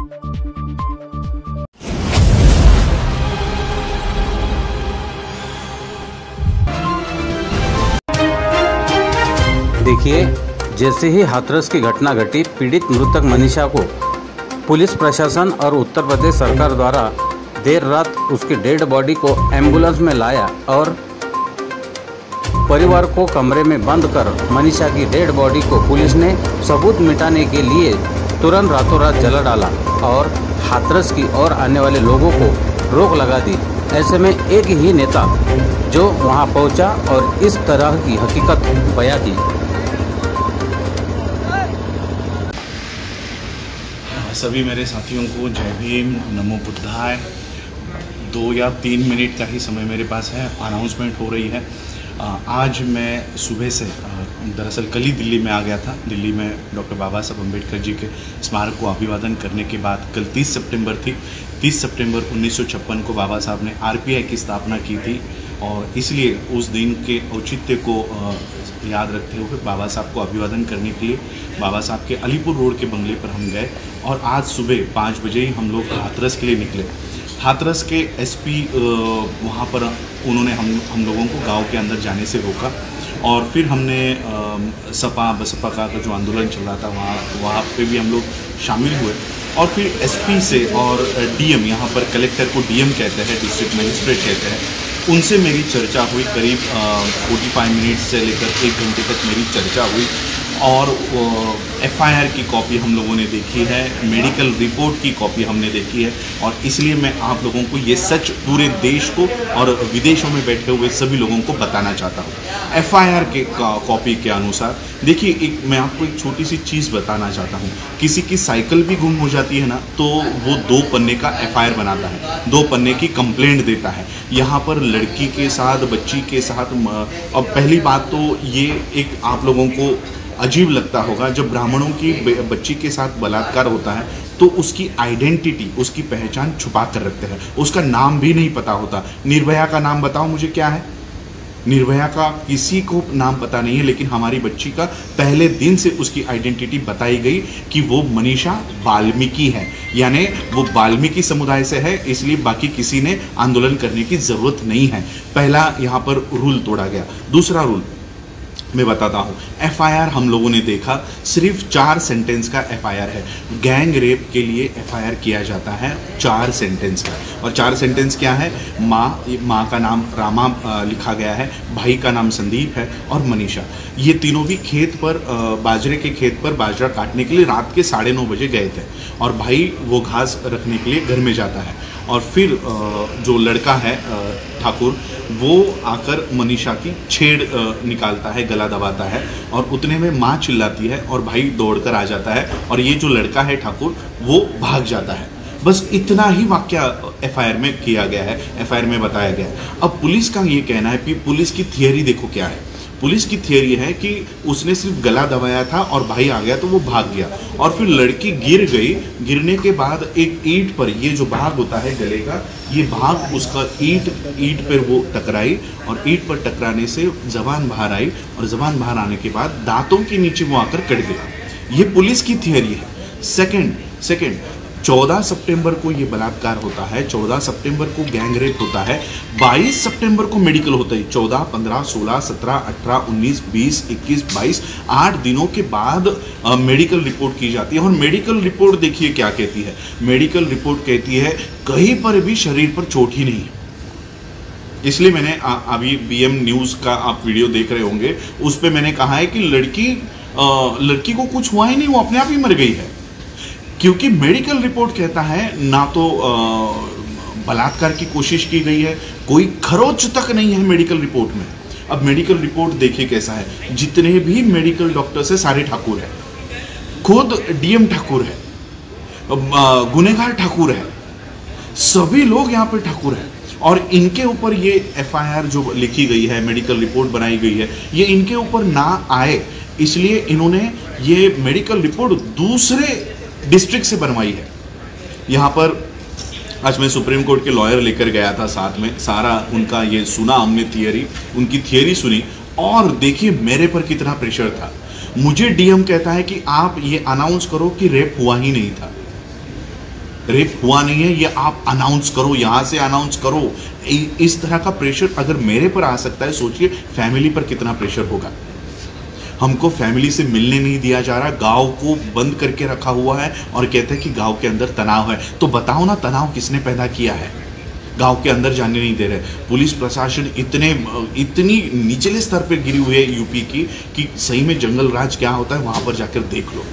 देखिए, जैसे ही हाथरस की घटना घटी, पीड़ित मृतक मनीषा को पुलिस प्रशासन और उत्तर प्रदेश सरकार द्वारा देर रात उसकी डेड बॉडी को एम्बुलेंस में लाया और परिवार को कमरे में बंद कर मनीषा की डेड बॉडी को पुलिस ने सबूत मिटाने के लिए तुरंत रातों रात जला डाला और हाथरस की ओर आने वाले लोगों को रोक लगा दी। ऐसे में एक ही नेता जो वहां पहुंचा और इस तरह की हकीकत बयां की। सभी मेरे साथियों को जय भीम, नमो बुद्धाय। 2 या 3 मिनट का ही समय मेरे पास है। अनाउंसमेंट हो रही है। आज मैं सुबह से दरअसल कल ही दिल्ली में आ गया था। दिल्ली में डॉक्टर बाबा साहब अम्बेडकर जी के स्मारक को अभिवादन करने के बाद कल 30 सितंबर थी। 30 सितंबर 1956 को बाबा साहब ने आरपीआई की स्थापना की थी और इसलिए उस दिन के औचित्य को याद रखते हुए बाबा साहब को अभिवादन करने के लिए बाबा साहब के अलीपुर रोड के बंगले पर हम गए और आज सुबह 5 बजे ही हम लोग हाथरस के लिए निकले। हाथरस के एसपी वहाँ पर उन्होंने हम लोगों को गांव के अंदर जाने से रोका और फिर हमने सपा बसपा का जो आंदोलन चल रहा था वहाँ पे भी हम लोग शामिल हुए और फिर एसपी से और डीएम, यहाँ पर कलेक्टर को डीएम कहते हैं, डिस्ट्रिक्ट मजिस्ट्रेट कहते हैं, उनसे मेरी चर्चा हुई। करीब 45 मिनट से लेकर 1 घंटे तक मेरी चर्चा हुई और एफआईआर की कॉपी हम लोगों ने देखी है, मेडिकल रिपोर्ट की कॉपी हमने देखी है और इसलिए मैं आप लोगों को ये सच पूरे देश को और विदेशों में बैठे हुए सभी लोगों को बताना चाहता हूँ। एफआईआर के कॉपी के अनुसार देखिए, मैं आपको एक छोटी सी चीज़ बताना चाहता हूँ। किसी की साइकिल भी गुम हो जाती है ना, तो वो 2 पन्ने का एफआईआर बनाता है, 2 पन्ने की कंप्लेंट देता है। यहाँ पर लड़की के साथ, बच्ची के साथ, अब पहली बात तो ये एक आप लोगों को अजीब लगता होगा, जब ब्राह्मणों की बच्ची के साथ बलात्कार होता है तो उसकी आइडेंटिटी, उसकी पहचान छुपा कर रखते हैं, उसका नाम भी नहीं पता होता। निर्भया का नाम बताओ मुझे क्या है? निर्भया का किसी को नाम पता नहीं है, लेकिन हमारी बच्ची का पहले दिन से उसकी आइडेंटिटी बताई गई कि वो मनीषा वाल्मीकि है, यानी वो वाल्मीकि समुदाय से है, इसलिए बाकी किसी ने आंदोलन करने की जरूरत नहीं है। पहला यहाँ पर रूल तोड़ा गया। दूसरा रूल मैं बताता हूँ। एफआईआर हम लोगों ने देखा, सिर्फ 4 सेंटेंस का एफआईआर है। गैंग रेप के लिए एफआईआर किया जाता है 4 सेंटेंस का, और 4 सेंटेंस क्या है? माँ का नाम रामा लिखा गया है, भाई का नाम संदीप है और मनीषा। ये तीनों भी खेत पर, बाजरे के खेत पर बाजरा काटने के लिए रात के 9:30 बजे गए थे और भाई वो घास रखने के लिए घर में जाता है और फिर जो लड़का है ठाकुर, वो आकर मनीषा की छेड़ निकालता है, गला दबाता है और उतने में माँ चिल्लाती है और भाई दौड़कर आ जाता है और ये जो लड़का है ठाकुर, वो भाग जाता है। बस इतना ही वाकया एफआईआर में किया गया है, एफआईआर में बताया गया है। अब पुलिस का ये कहना है कि पुलिस की थियरी देखो क्या है। पुलिस की थियरी है कि उसने सिर्फ गला दबाया था और भाई आ गया तो वो भाग गया और फिर लड़की गिर गई। गिरने के बाद एक ईंट पर, ये जो भाग होता है गले का, ये भाग उसका ईंट पर वो टकराई और ईंट पर टकराने से जबान बाहर आई और जबान बाहर आने के बाद दांतों के नीचे वो आकर कट गया। ये पुलिस की थियरी है। सेकंड 14 सितंबर को ये बलात्कार होता है, 14 सितंबर को गैंग रेप होता है, 22 सितंबर को मेडिकल होता है। 14, 15, 16, 17, 18, 19, 20, 21, 22, 8 दिनों के बाद मेडिकल रिपोर्ट की जाती है और मेडिकल रिपोर्ट देखिए क्या कहती है। मेडिकल रिपोर्ट कहती है कहीं पर भी शरीर पर चोट ही नहीं है। इसलिए मैंने अभी बीएम न्यूज़ का आप वीडियो देख रहे होंगे, उस पर मैंने कहा है कि लड़की को कुछ हुआ ही नहीं, वो अपने आप ही मर गई है, क्योंकि मेडिकल रिपोर्ट कहता है ना तो बलात्कार की कोशिश की गई है, कोई खरोच तक नहीं है मेडिकल रिपोर्ट में। अब मेडिकल रिपोर्ट देखिए कैसा है। जितने भी मेडिकल डॉक्टर्स है सारे ठाकुर है, खुद डीएम ठाकुर है, गुनेगार ठाकुर है, सभी लोग यहाँ पर ठाकुर है और इनके ऊपर ये एफआईआर जो लिखी गई है, मेडिकल रिपोर्ट बनाई गई है, ये इनके ऊपर ना आए इसलिए इन्होंने ये मेडिकल रिपोर्ट दूसरे डिस्ट्रिक्ट से बनवाई है। यहाँ पर आज मैं सुप्रीम कोर्ट के लॉयर लेकर गया था, साथ में सारा उनका ये सुना हमने, उनकी थियरी सुनी और देखिए मेरे पर कितना प्रेशर था। मुझे डीएम कहता है कि आप ये अनाउंस करो कि रेप हुआ ही नहीं था। रेप हुआ नहीं है, ये आप अनाउंस करो, यहाँ से अनाउंस करो। इस तरह का प्रेशर अगर मेरे पर आ सकता है, सोचिए फैमिली पर कितना प्रेशर होगा। हमको फैमिली से मिलने नहीं दिया जा रहा, गांव को बंद करके रखा हुआ है और कहते हैं कि गांव के अंदर तनाव है। तो बताओ ना, तनाव किसने पैदा किया है? गांव के अंदर जाने नहीं दे रहे। पुलिस प्रशासन इतनी निचले स्तर पर गिरी हुई है यूपी की कि सही में जंगल राज क्या होता है वहां पर जाकर देख लो।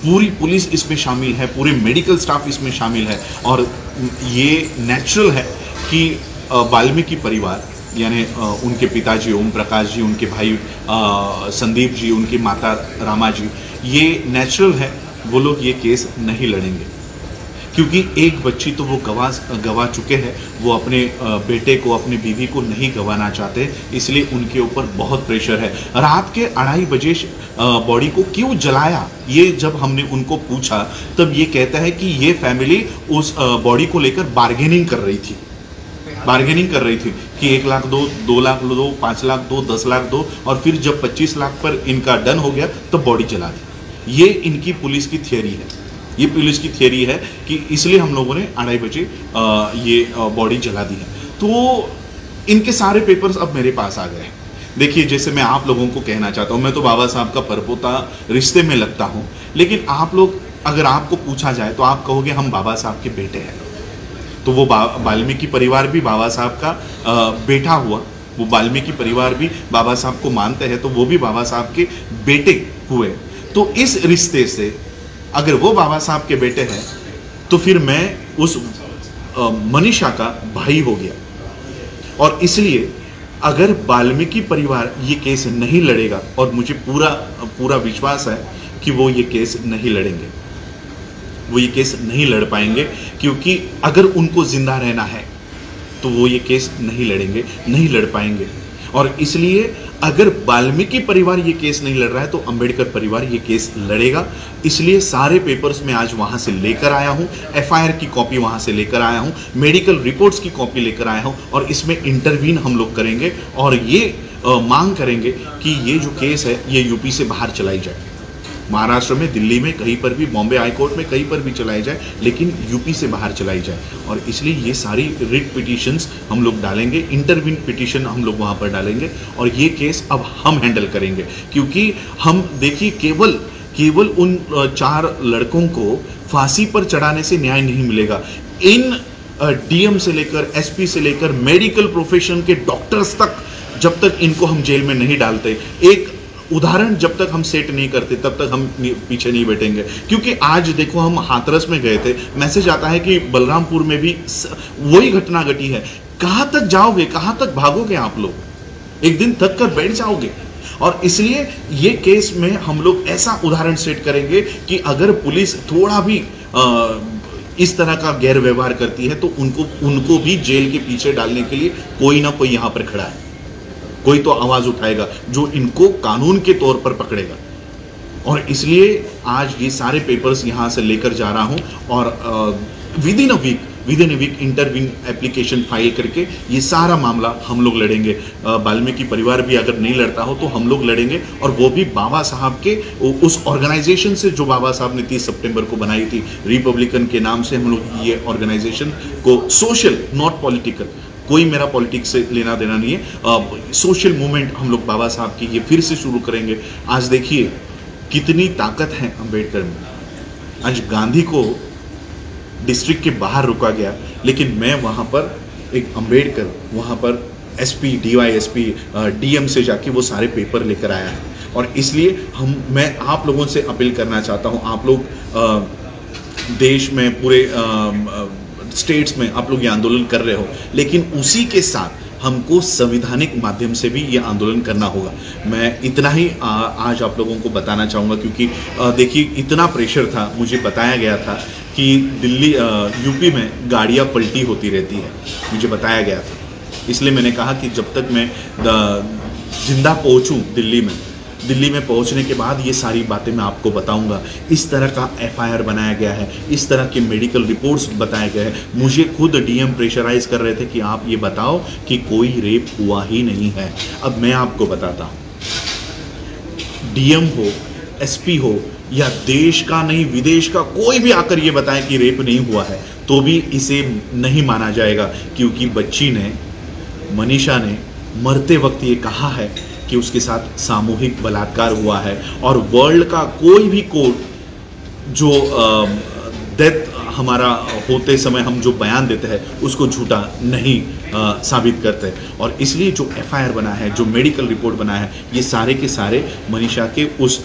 पूरी पुलिस इसमें शामिल है, पूरे मेडिकल स्टाफ इसमें शामिल है। और ये नेचुरल है कि वाल्मीकि परिवार यानी उनके पिताजी ओम प्रकाश जी, उनके भाई संदीप जी, उनकी माता रामा जी, ये नेचुरल है वो लोग ये केस नहीं लड़ेंगे, क्योंकि एक बच्ची तो वो गवा चुके हैं। वो अपने बेटे को, अपनी बीवी को नहीं गंवाना चाहते, इसलिए उनके ऊपर बहुत प्रेशर है। रात के 2:30 बजे बॉडी को क्यों जलाया, ये जब हमने उनको पूछा तब ये कहता है कि ये फैमिली उस बॉडी को लेकर बार्गेनिंग कर रही थी कि 1 लाख दो, 2 लाख दो, 5 लाख दो, 10 लाख दो, और फिर जब 25 लाख पर इनका डन हो गया तो बॉडी जला दी। ये इनकी पुलिस की थियरी है, ये पुलिस की थियरी है कि इसलिए हम लोगों ने 2:30 बजे ये बॉडी जला दी है। तो इनके सारे पेपर्स अब मेरे पास आ गए हैं। देखिए, जैसे मैं आप लोगों को कहना चाहता हूँ, मैं तो बाबा साहब का परपोता रिश्ते में लगता हूँ, लेकिन आप लोग, अगर आपको पूछा जाए तो आप कहोगे हम बाबा साहब के बेटे हैं। तो वो वाल्मीकि परिवार भी बाबा साहब का बेटा हुआ, वो वाल्मीकि परिवार भी बाबा साहब को मानते हैं, तो वो भी बाबा साहब के बेटे हुए। तो इस रिश्ते से अगर वो बाबा साहब के बेटे हैं तो फिर मैं उस मनीषा का भाई हो गया। और इसलिए अगर वाल्मीकि परिवार ये केस नहीं लड़ेगा, और मुझे पूरा विश्वास है कि वो ये केस नहीं लड़ेंगे, वो ये केस नहीं लड़ पाएंगे, क्योंकि अगर उनको जिंदा रहना है तो वो ये केस नहीं लड़ेंगे, नहीं लड़ पाएंगे। और इसलिए अगर वाल्मीकि परिवार ये केस नहीं लड़ रहा है तो अंबेडकर परिवार ये केस लड़ेगा। इसलिए सारे पेपर्स मैं आज वहाँ से लेकर आया हूँ, एफआईआर की कॉपी वहाँ से लेकर आया हूँ, मेडिकल रिपोर्ट्स की कॉपी लेकर आया हूँ, और इसमें इंटरवीन हम लोग करेंगे और ये मांग करेंगे कि ये जो केस है ये यूपी से बाहर चलाई जाए। महाराष्ट्र में, दिल्ली में, कहीं पर भी, बॉम्बे हाई कोर्ट में, कहीं पर भी चलाई जाए, लेकिन यूपी से बाहर चलाई जाए। और इसलिए ये सारी रिट पिटिशंस हम लोग डालेंगे, इंटरवीन पिटिशन हम लोग वहाँ पर डालेंगे, और ये केस अब हम हैंडल करेंगे। क्योंकि हम देखिए, केवल उन 4 लड़कों को फांसी पर चढ़ाने से न्याय नहीं मिलेगा। इन डीएम से लेकर, एसपी से लेकर, मेडिकल प्रोफेशन के डॉक्टर्स तक, जब तक इनको हम जेल में नहीं डालते, एक उदाहरण जब तक हम सेट नहीं करते तब तक हम पीछे नहीं बैठेंगे। क्योंकि आज देखो, हम हाथरस में गए थे, मैसेज आता है कि बलरामपुर में भी वही घटना घटी है। कहाँ तक जाओगे, कहाँ तक भागोगे आप लोग? एक दिन थक कर बैठ जाओगे। और इसलिए ये केस में हम लोग ऐसा उदाहरण सेट करेंगे कि अगर पुलिस थोड़ा भी इस तरह का गैर व्यवहार करती है तो उनको भी जेल के पीछे डालने के लिए कोई ना कोई यहाँ पर खड़ा है, कोई तो आवाज उठाएगा जो इनको कानून के तौर पर पकड़ेगा। और इसलिए आज ये सारे पेपर्स यहाँ से लेकर जा रहा हूँ, और within a week intervene application file करके ये सारा मामला हम लोग लड़ेंगे। वाल्मीकि परिवार भी अगर नहीं लड़ता हो तो हम लोग लड़ेंगे, और वो भी बाबा साहब के उस ऑर्गेनाइजेशन से जो बाबा साहब ने 30 सितंबर को बनाई थी, रिपब्लिकन के नाम से हम लोग ये ऑर्गेनाइजेशन को, सोशल नॉट पॉलिटिकल, कोई मेरा पॉलिटिक्स से लेना देना नहीं है, सोशल मूवमेंट हम लोग बाबा साहब की ये फिर से शुरू करेंगे। आज देखिए कितनी ताकत है अंबेडकर में। आज गांधी को डिस्ट्रिक्ट के बाहर रुका गया, लेकिन मैं वहाँ पर एक अंबेडकर, वहाँ पर एसपी, डीवाईएसपी, डीएम से जाके वो सारे पेपर लेकर आया है। और इसलिए मैं आप लोगों से अपील करना चाहता हूँ, आप लोग देश में, पूरे स्टेट्स में आप लोग ये आंदोलन कर रहे हो, लेकिन उसी के साथ हमको संवैधानिक माध्यम से भी ये आंदोलन करना होगा। मैं इतना ही आज आप लोगों को बताना चाहूँगा, क्योंकि देखिए इतना प्रेशर था, मुझे बताया गया था कि दिल्ली, यूपी में गाड़ियाँ पलटी होती रहती है, मुझे बताया गया था। इसलिए मैंने कहा कि जब तक मैं जिंदा पहुँचूँ दिल्ली में पहुंचने के बाद ये सारी बातें मैं आपको बताऊंगा। इस तरह का एफआईआर बनाया गया है, इस तरह के मेडिकल रिपोर्ट्स बताए गए हैं। मुझे खुद डीएम प्रेशराइज कर रहे थे कि आप ये बताओ कि कोई रेप हुआ ही नहीं है। अब मैं आपको बताता हूँ, डीएम हो, एसपी हो, या देश का नहीं विदेश का कोई भी आकर ये बताए कि रेप नहीं हुआ है, तो भी इसे नहीं माना जाएगा, क्योंकि बच्ची ने, मनीषा ने मरते वक्त ये कहा है कि उसके साथ सामूहिक बलात्कार हुआ है। और वर्ल्ड का कोई भी कोर्ट जो डेथ हमारा होते समय हम जो बयान देते हैं उसको झूठा नहीं साबित करते। और इसलिए जो एफआईआर बना है, जो मेडिकल रिपोर्ट बना है, ये सारे के सारे मनीषा के उस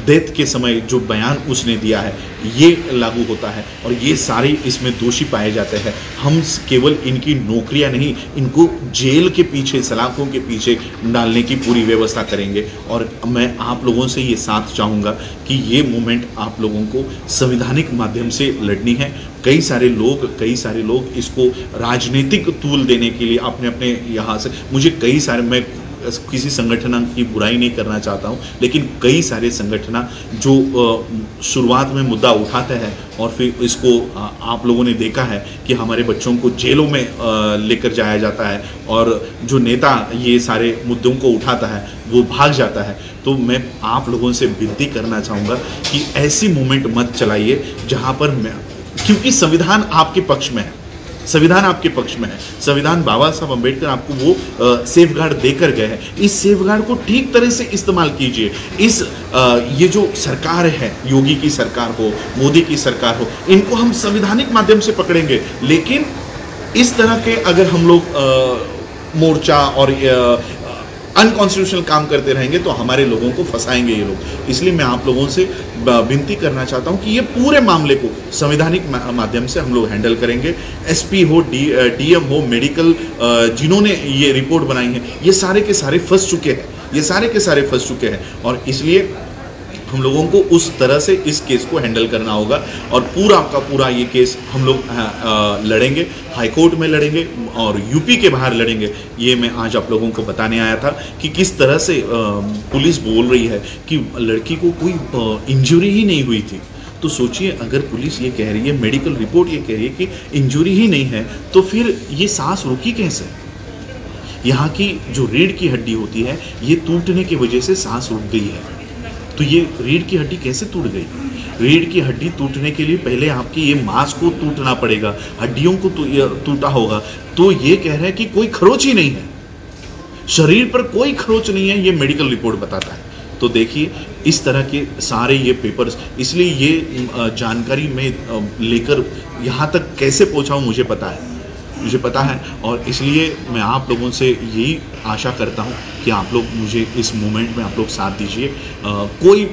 डेथ के समय जो बयान उसने दिया है ये लागू होता है, और ये सारे इसमें दोषी पाए जाते हैं। हम केवल इनकी नौकरियां नहीं, इनको जेल के पीछे, सलाखों के पीछे डालने की पूरी व्यवस्था करेंगे। और मैं आप लोगों से ये साथ चाहूँगा कि ये मूवमेंट आप लोगों को संवैधानिक माध्यम से लड़नी है। कई सारे लोग इसको राजनीतिक तूल देने के लिए अपने अपने यहाँ से, मुझे कई सारे, मैं किसी संगठन की बुराई नहीं करना चाहता हूँ, लेकिन कई सारे संगठन जो शुरुआत में मुद्दा उठाते हैं और फिर इसको आप लोगों ने देखा है कि हमारे बच्चों को जेलों में लेकर जाया जाता है, और जो नेता ये सारे मुद्दों को उठाता है वो भाग जाता है। तो मैं आप लोगों से विनती करना चाहूँगा कि ऐसी मूवमेंट मत चलाइए जहाँ पर क्योंकि संविधान आपके पक्ष में है, संविधान आपके पक्ष में है। संविधान बाबा साहब अम्बेडकर आपको वो सेफ गार्ड देकर गए हैं। इस सेफ गार्ड को ठीक तरह से इस्तेमाल कीजिए। ये जो सरकार है, योगी की सरकार हो, मोदी की सरकार हो, इनको हम संवैधानिक माध्यम से पकड़ेंगे, लेकिन इस तरह के अगर हम लोग मोर्चा और अनकॉन्स्टिट्यूशनल काम करते रहेंगे तो हमारे लोगों को फंसाएंगे ये लोग। इसलिए मैं आप लोगों से विनती करना चाहता हूं कि ये पूरे मामले को संवैधानिक माध्यम से हम लोग हैंडल करेंगे। एसपी हो, डीएम हो, मेडिकल जिन्होंने ये रिपोर्ट बनाई है, ये सारे के सारे फंस चुके हैं, और इसलिए हम लोगों को उस तरह से इस केस को हैंडल करना होगा। और पूरा का पूरा ये केस हम लोग लड़ेंगे, हाई कोर्ट में लड़ेंगे और यूपी के बाहर लड़ेंगे। ये मैं आज आप लोगों को बताने आया था कि किस तरह से पुलिस बोल रही है कि लड़की को कोई इंजरी ही नहीं हुई थी। तो सोचिए, अगर पुलिस ये कह रही है, मेडिकल रिपोर्ट ये कह रही है कि इंजरी ही नहीं है, तो फिर ये सांस रुकी कैसे? यहाँ की जो रीढ़ की हड्डी होती है, ये टूटने की वजह से सांस रुक गई है। तो ये रीढ़ की हड्डी कैसे टूट गई? रीढ़ की हड्डी टूटने के लिए पहले आपकी ये मांस को टूटना पड़ेगा, हड्डियों को टूटा होगा। तो ये कह रहे हैं कि कोई खरोच ही नहीं है, शरीर पर कोई खरोच नहीं है, ये मेडिकल रिपोर्ट बताता है। तो देखिए, इस तरह के सारे ये पेपर्स, इसलिए ये जानकारी मैं लेकर यहाँ तक कैसे पहुँचाऊँ मुझे पता है। और इसलिए मैं आप लोगों से यही आशा करता हूं कि आप लोग मुझे इस मूवमेंट में आप लोग साथ दीजिए। कोई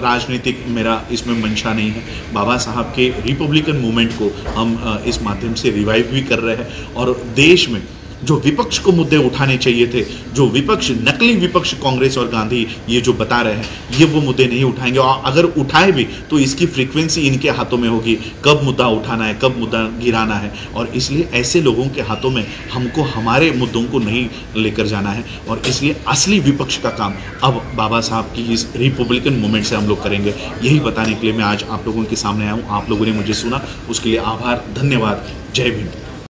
राजनीतिक मेरा इसमें मंशा नहीं है। बाबा साहब के रिपब्लिकन मूवमेंट को हम इस माध्यम से रिवाइव भी कर रहे हैं, और देश में जो विपक्ष को मुद्दे उठाने चाहिए थे, जो विपक्ष, नकली विपक्ष कांग्रेस और गांधी ये जो बता रहे हैं, ये वो मुद्दे नहीं उठाएंगे। और अगर उठाए भी तो इसकी फ्रीक्वेंसी इनके हाथों में होगी, कब मुद्दा उठाना है, कब मुद्दा गिराना है। और इसलिए ऐसे लोगों के हाथों में हमको हमारे मुद्दों को नहीं लेकर जाना है। और इसलिए असली विपक्ष का काम अब बाबा साहब की इस रिपब्लिकन मूवमेंट से हम लोग करेंगे। यही बताने के लिए मैं आज आप लोगों के सामने आया हूँ। आप लोगों ने मुझे सुना, उसके लिए आभार, धन्यवाद। जय भीम।